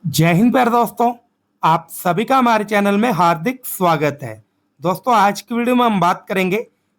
जय हिंद प्यारे दोस्तों। आप सभी का हमारे चैनल में हार्दिक स्वागत है। दोस्तों आज की वीडियो में हम बात करेंगे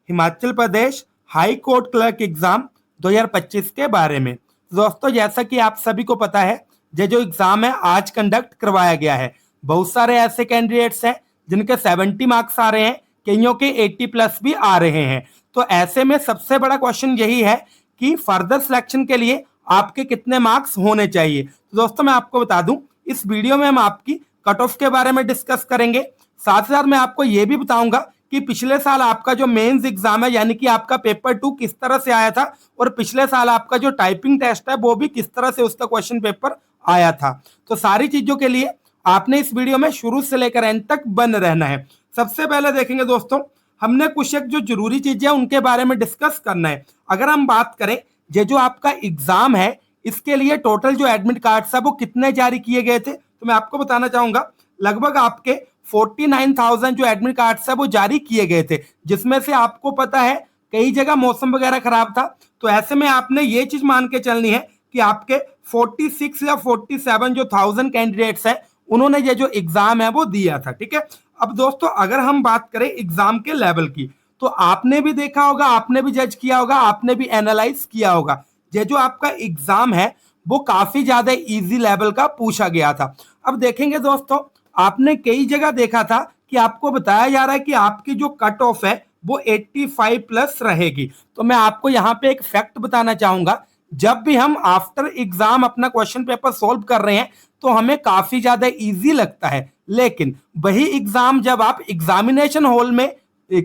Himachal Pradesh high court clerk exam 2025 के बारे में। दोस्तों जैसा कि आप सभी को पता है, ये जो एग्जाम है आज कंडक्ट करवाया गया है। बहुत सारे ऐसे कैंडिडेट्स हैं जिनके 70 मार्क्स आ रहे हैं, कईयों के 80 प्लस भी आ रहे हैं। तो ऐसे में सबसे बड़ा क्वेश्चन यही है कि फर्दर सिलेक्शन के लिए आपके कितने मार्क्स होने चाहिए। तो दोस्तों मैं आपको बता दूं, इस वीडियो में हम आपकी कट ऑफ के बारे में डिस्कस करेंगे। साथ ही साथ मैं आपको यह भी बताऊंगा कि पिछले साल आपका जो मेंस एग्जाम है यानी कि आपका पेपर 2 किस तरह से आया था, और पिछले साल आपका जो टाइपिंग टेस्ट है वो भी किस तरह से उसका क्वेश्चन पेपर आया था। तो सारी चीजों के लिए आपने इस वीडियो में शुरू से लेकर एंड तक बन रहना है। सबसे पहले देखेंगे दोस्तों, हमने कुछ एक जो जरूरी चीजें हैं उनके बारे में डिस्कस करना है। अगर हम बात करें ये जो आपका एग्जाम है, इसके लिए टोटल जो एडमिट कार्ड्स है वो कितने जारी किए गए थे, तो मैं आपको बताना चाहूंगा लगभग आपके 49,000 जो एडमिट कार्ड्स है वो जारी किए गए थे, जिसमें से आपको पता है कई जगह मौसम वगैरह खराब था। तो ऐसे में आपने ये चीज मान के चलनी है कि आपके 46 या 47 जो 1000 कैंडिडेट्स है उन्होंने ये जो एग्जाम है वो दिया था। ठीक है। अब दोस्तों अगर हम बात करें एग्जाम के लेवल की, तो आपने भी देखा होगा, आपने भी जज किया होगा, आपने भी एनालाइज किया होगा, ये जो आपका एग्जाम है वो काफी ज्यादा इजी लेवल का पूछा गया था। अब देखेंगे दोस्तों, आपने कई जगह देखा था कि आपको बताया जा रहा है कि आपकी जो कट ऑफ है वो 85 प्लस रहेगी। तो मैं आपको यहाँ पे एक फैक्ट बताना चाहूंगा, जब भी हम आफ्टर एग्जाम अपना क्वेश्चन पेपर सॉल्व कर रहे हैं तो हमें काफी ज्यादा इजी लगता है, लेकिन वही एग्जाम जब आप एग्जामिनेशन हॉल में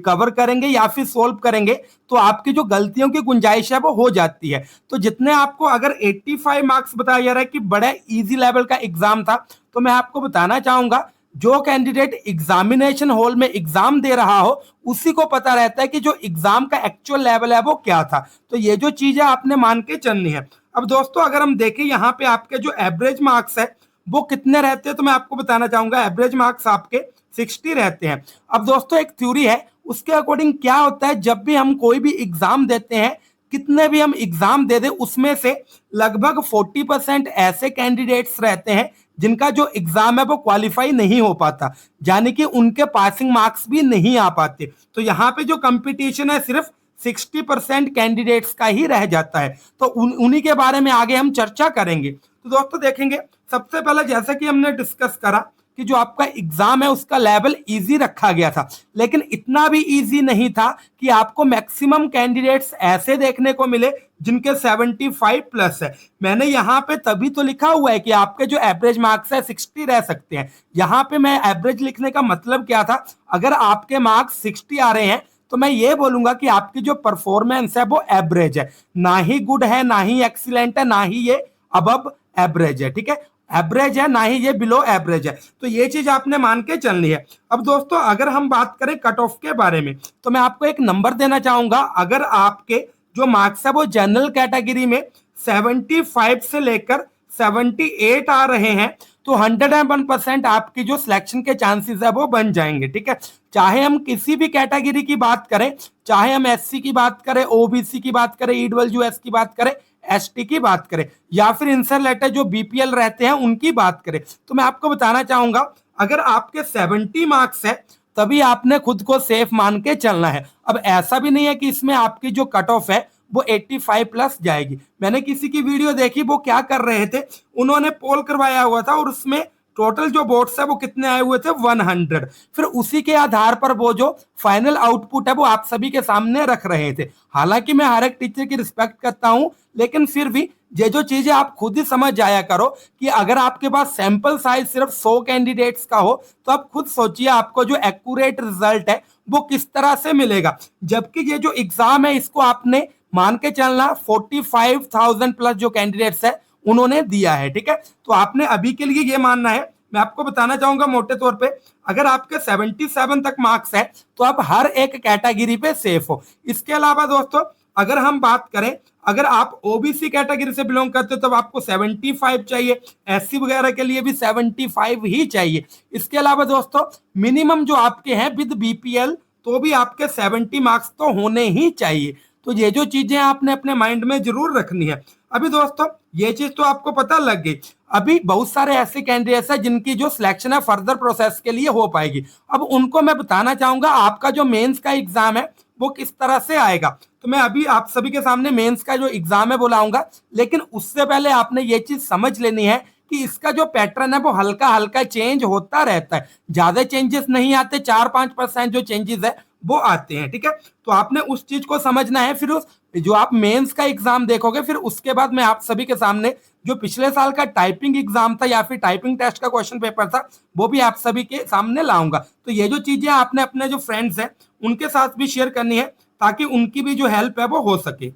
कवर करेंगे या फिर सोल्व करेंगे तो आपकी जो गलतियों की गुंजाइश है वो हो जाती है। तो जितने आपको अगर 85 मार्क्स बताया जा रहा है कि बड़ा इजी लेवल का एग्जाम था, तो मैं आपको बताना चाहूंगा जो कैंडिडेट एग्जामिनेशन हॉल में एग्जाम दे रहा हो उसी को पता रहता है कि जो एग्जाम का एक्चुअल लेवल है वो क्या था। तो ये जो चीज है आपने मान के चलनी है। अब दोस्तों अगर हम देखें यहाँ पे आपके जो एवरेज मार्क्स है वो कितने रहते हैं, तो मैं आपको बताना चाहूंगा एवरेज मार्क्स आपके 60 रहते हैं। अब दोस्तों एक थ्योरी है, उसके अकॉर्डिंग क्या होता है, जब भी हम कोई भी एग्जाम देते हैं, कितने भी हम एग्जाम दे दें उसमें से लगभग 40% ऐसे कैंडिडेट्स रहते हैं जिनका जो एग्जाम है वो क्वालिफाई नहीं हो पाता, यानी कि उनके पासिंग मार्क्स भी नहीं आ पाते। तो यहाँ पे जो कंपटीशन है सिर्फ 60% कैंडिडेट्स का ही रह जाता है। तो उन्हीं के बारे में आगे हम चर्चा करेंगे। तो दोस्तों देखेंगे, सबसे पहले जैसा कि हमने डिस्कस करा कि जो आपका एग्जाम है उसका लेवल इजी रखा गया था, लेकिन इतना भी इजी नहीं था कि आपको मैक्सिमम कैंडिडेट्स ऐसे देखने को मिले जिनके 75 प्लस है। मैंने यहाँ पे तभी तो लिखा हुआ है कि आपके जो एवरेज मार्क्स है 60 रह सकते हैं। यहाँ पे मैं एवरेज लिखने का मतलब क्या था, अगर आपके मार्क्स 60 आ रहे हैं तो मैं ये बोलूंगा कि आपकी जो परफॉर्मेंस है वो एवरेज है, ना ही गुड है, ना ही एक्सीलेंट है, ना ही ये अबव एवरेज है। ठीक है, एवरेज है, ना ही ये बिलो एवरेज है। तो ये चीज आपने मान के चलनी है। अब दोस्तों अगर हम बात करें कट ऑफ के बारे में, तो मैं आपको एक नंबर देना चाहूंगा। अगर आपके जो मार्क्स है वो जनरल कैटेगरी में 75 से लेकर 78 आ रहे हैं तो 101% आपकी जो सिलेक्शन के चांसेस है वो बन जाएंगे। ठीक है, चाहे हम किसी भी कैटेगरी की बात करें, चाहे हम एससी की बात करें, ओबीसी की बात करें, ईडब्ल्यूएस की बात करें, एसटी की बात करें, या फिर इंसरलेटर जो बीपीएल रहते हैं उनकी बात करें, तो मैं आपको बताना चाहूंगा अगर आपके 70 मार्क्स है तभी आपने खुद को सेफ मान के चलना है। अब ऐसा भी नहीं है कि इसमें आपकी जो कट ऑफ है वो 85 प्लस जाएगी। मैंने किसी की वीडियो देखी, वो क्या कर रहे थे, उन्होंने पोल करवाया हुआ था और उसमें टोटल जो वोट्स है वो कितने आए हुए थे, 100। फिर उसी के आधार पर वो जो फाइनल आउटपुट है वो आप सभी के सामने रख रहे थे। हालांकि मैं हर एक टीचर की रिस्पेक्ट करता हूं, लेकिन फिर भी ये जो चीजें आप खुद ही समझ जाया करो कि अगर आपके पास सैंपल साइज सिर्फ 100 कैंडिडेट्स का हो तो आप खुद सोचिए आपको जो एक्यूरेट रिजल्ट है वो किस तरह से मिलेगा। जबकि ये जो एग्जाम है इसको आपने मान के चलना 45,000 प्लस जो कैंडिडेट्स है उन्होंने दिया है। ठीक है, तो आपने अभी के लिए ये मानना है। मैं आपको बताना चाहूंगा मोटे तौर पे, अगर आपके 77 तक मार्क्स है तो आप हर एक कैटेगरी पे सेफ हो। इसके अलावा दोस्तों अगर हम बात करें, अगर आप ओबीसी कैटेगरी से बिलोंग करते हो तब आपको 75 चाहिए, एससी वगैरह के लिए भी 75 ही चाहिए। इसके अलावा दोस्तों मिनिमम जो आपके हैं विद बीपीएल तो भी आपके 70 मार्क्स तो होने ही चाहिए। तो ये जो चीजें आपने अपने माइंड में जरूर रखनी है। अभी दोस्तों ये चीज तो आपको पता लग गई। अभी बहुत सारे ऐसे कैंडिडेट्स हैं जिनकी जो सिलेक्शन है फर्दर प्रोसेस के लिए हो पाएगी। अब उनको मैं बताना चाहूंगा आपका जो मेंस का एग्जाम है वो किस तरह से आएगा। तो मैं अभी आप सभी के सामने मेंस का जो एग्जाम है वो लाऊंगा, लेकिन उससे पहले आपने ये चीज समझ लेनी है कि इसका जो पैटर्न है वो हल्का हल्का चेंज होता रहता है, ज्यादा चेंजेस नहीं आते, 4-5% जो चेंजेस है वो आते हैं। ठीक है, तो आपने उस चीज को समझना है। फिर उस जो आप मेंस का एग्जाम देखोगे, फिर उसके बाद मैं आप सभी के सामने जो पिछले साल का टाइपिंग एग्जाम था या फिर टाइपिंग टेस्ट का क्वेश्चन पेपर था वो भी आप सभी के सामने लाऊंगा। तो ये जो चीजें आपने अपने जो फ्रेंड्स हैं उनके साथ भी शेयर करनी है ताकि उनकी भी जो हेल्प है वो हो सके।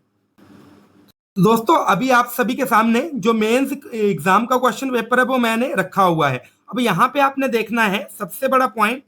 दोस्तों अभी आप सभी के सामने जो मेंस एग्जाम का क्वेश्चन पेपर है वो मैंने रखा हुआ है। अब यहाँ पे आपने देखना है सबसे बड़ा पॉइंट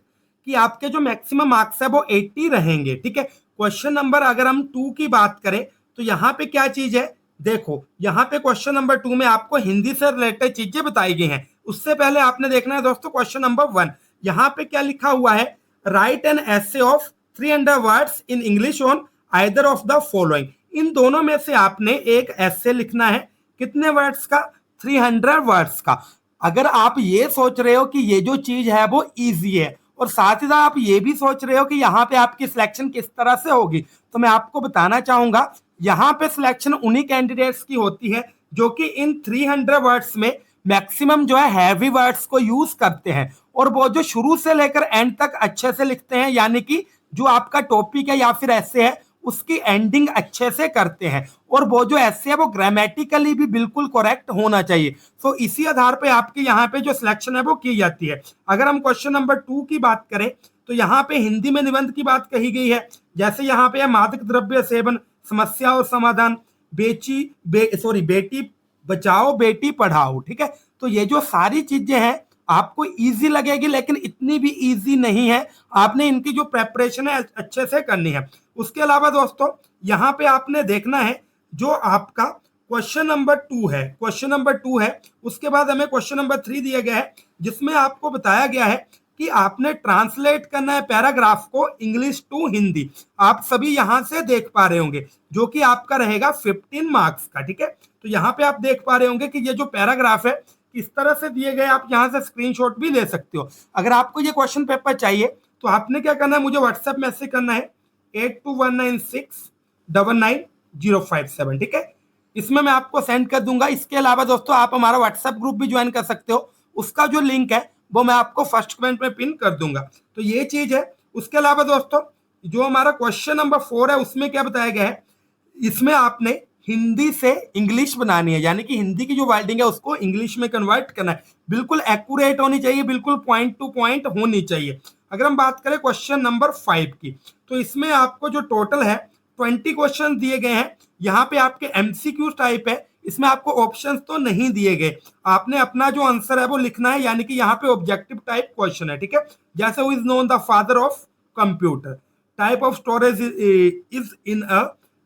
कि आपके जो मैक्सिमम मार्क्स है वो 80 रहेंगे। ठीक है, क्वेश्चन नंबर अगर हम 2 की बात करें तो यहाँ पे क्या चीज है, देखो यहाँ पे क्वेश्चन नंबर 2 में आपको हिंदी से रिलेटेड चीजें बताई गई हैं। उससे पहले आपने देखना है दोस्तों क्वेश्चन नंबर 1, यहाँ पे क्या लिखा हुआ है, write an essay of 300 words in English on either of the following. इन दोनों में से आपने एक ऐसे लिखना है, कितने वर्ड्स का, 300 वर्ड्स का। अगर आप ये सोच रहे हो कि ये जो चीज है वो इजी है और साथ ही साथ आप ये भी सोच रहे हो कि यहाँ पे आपकी सिलेक्शन किस तरह से होगी, तो मैं आपको बताना चाहूंगा यहाँ पे सिलेक्शन उन्हीं कैंडिडेट्स की होती है जो कि इन 300 वर्ड्स में मैक्सिमम जो है हैवी वर्ड्स को यूज करते हैं और वो जो शुरू से लेकर एंड तक अच्छे से लिखते हैं, यानी कि जो आपका टॉपिक है या फिर ऐसे है उसकी एंडिंग अच्छे से करते हैं और वो जो ऐसे है वो ग्रामेटिकली भी बिल्कुल करेक्ट होना चाहिए। तो इसी आधार पे आपके यहाँ पे जो सिलेक्शन है वो की जाती है। अगर हम क्वेश्चन नंबर 2 की बात करें तो यहाँ पे हिंदी में निबंध की बात कही गई है, जैसे यहाँ पे है मादक द्रव्य सेवन समस्या और समाधान, बेटी बचाओ बेटी पढ़ाओ। ठीक है, तो ये जो सारी चीजें हैं आपको इजी लगेगी लेकिन इतनी भी इजी नहीं है, आपने इनकी जो प्रेपरेशन है अच्छे से करनी है। उसके अलावा दोस्तों यहाँ पे आपने देखना है जो आपका क्वेश्चन नंबर 2 है, क्वेश्चन नंबर 2 है, उसके बाद हमें क्वेश्चन नंबर 3 दिया गया है जिसमें आपको बताया गया है कि आपने ट्रांसलेट करना है पैराग्राफ को इंग्लिश टू हिंदी। आप सभी यहां से देख पा रहे होंगे जो कि आपका रहेगा 15 मार्क्स का। ठीक है, तो यहाँ पे आप देख पा रहे होंगे कि ये जो पैराग्राफ है किस तरह से दिए गए, आप यहाँ से स्क्रीनशॉट भी ले सकते हो। अगर आपको ये क्वेश्चन पेपर चाहिए तो आपने क्या करना है, मुझे व्हाट्सएप मैसेज करना है 8219699057। ठीक है, इसमें मैं आपको सेंड कर दूंगा। इसके अलावा दोस्तों आप हमारा व्हाट्सएप ग्रुप भी ज्वाइन कर सकते हो, उसका जो लिंक है वो मैं आपको फर्स्ट कमेंट में पिन कर दूंगा। तो ये चीज है। उसके अलावा दोस्तों जो हमारा क्वेश्चन नंबर 4 है उसमें क्या बताया गया है, इसमें आपने हिंदी से इंग्लिश बनानी है, यानी कि हिंदी की जो वर्डिंग है उसको इंग्लिश में कन्वर्ट करना है। बिल्कुल एक्यूरेट होनी चाहिए, बिल्कुल पॉइंट टू पॉइंट होनी चाहिए। अगर हम बात करें क्वेश्चन नंबर 5 की तो इसमें आपको जो टोटल है 20 क्वेश्चन दिए गए हैं। यहाँ पे आपके एमसीक्यू टाइप है, इसमें आपको ऑप्शंस तो नहीं दिए गए, आपने अपना जो आंसर है वो लिखना है, यानी कि यहाँ पे ऑब्जेक्टिव टाइप क्वेश्चन है। ठीक है, जैसे who is known the father of computer, type of storage is in a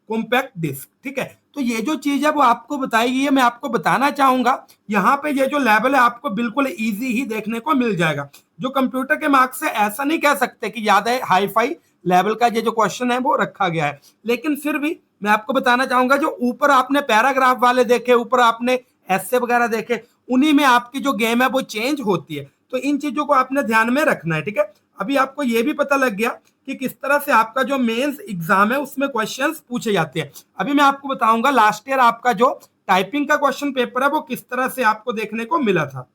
compact disc. ठीक है, तो ये जो चीज है वो आपको बताई गई है। मैं आपको बताना चाहूंगा यहाँ पे ये जो लेवल है आपको बिल्कुल इजी ही देखने को मिल जाएगा। जो कंप्यूटर के मार्क्स से ऐसा नहीं कह सकते कि ज्यादा हाई फाई लेवल का ये जो क्वेश्चन है वो रखा गया है, लेकिन फिर भी मैं आपको बताना चाहूंगा जो ऊपर आपने पैराग्राफ वाले देखे, ऊपर आपने ऐसे वगैरह देखे, उन्हीं में आपकी जो गेम है वो चेंज होती है। तो इन चीजों को आपने ध्यान में रखना है। ठीक है, अभी आपको ये भी पता लग गया कि किस तरह से आपका जो मेंस एग्जाम है उसमें क्वेश्चंस पूछे जाते हैं। अभी मैं आपको बताऊंगा लास्ट ईयर आपका जो टाइपिंग का क्वेश्चन पेपर है वो किस तरह से आपको देखने को मिला था।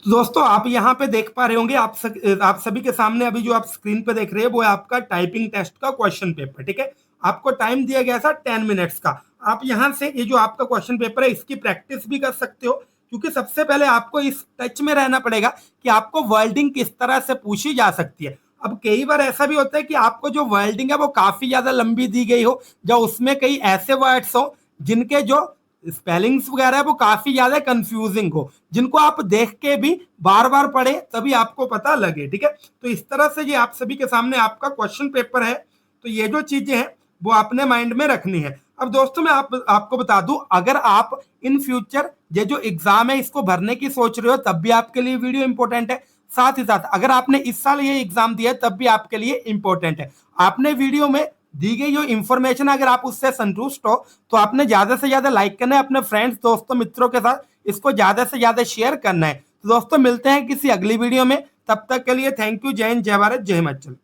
तो दोस्तों आप यहाँ पे देख पा रहे होंगे, आप सभी के सामने अभी जो आप स्क्रीन पे देख रहे हैं वो है आपका टाइपिंग टेस्ट का क्वेश्चन पेपर। ठीक है, आपको टाइम दिया गया था 10 मिनट्स का। आप यहाँ से ये जो आपका क्वेश्चन पेपर है इसकी प्रैक्टिस भी कर सकते हो, क्योंकि सबसे पहले आपको इस टच में रहना पड़ेगा कि आपको वर्डिंग किस तरह से पूछी जा सकती है। अब कई बार ऐसा भी होता है कि आपको जो वर्डिंग है वो काफी ज्यादा लंबी दी गई हो, जो उसमें कई ऐसे वर्ड्स हो जिनके जो स्पेलिंग्स वगैरह है वो काफी ज्यादा कंफ्यूजिंग हो, जिनको आप देख के भी बार बार पढ़े तभी आपको पता लगे। ठीक है, तो इस तरह से ये आप सभी के सामने आपका क्वेश्चन पेपर है। तो ये जो चीजें हैं वो आपने माइंड में रखनी है। अब दोस्तों मैं आपको बता दूं, अगर आप इन फ्यूचर ये जो एग्जाम है इसको भरने की सोच रहे हो तब भी आपके लिए वीडियो इंपॉर्टेंट है। साथ ही साथ अगर आपने इस साल ये एग्जाम दिया है तब भी आपके लिए इंपॉर्टेंट है। आपने वीडियो में दी गई जो इन्फॉर्मेशन अगर आप उससे संतुष्ट हो तो आपने ज्यादा से ज्यादा लाइक करना है, अपने फ्रेंड्स दोस्तों मित्रों के साथ इसको ज़्यादा से ज़्यादा शेयर करना है। तो दोस्तों मिलते हैं किसी अगली वीडियो में, तब तक के लिए थैंक यू। जय हिंद, जय भारत, जय हिमाचल।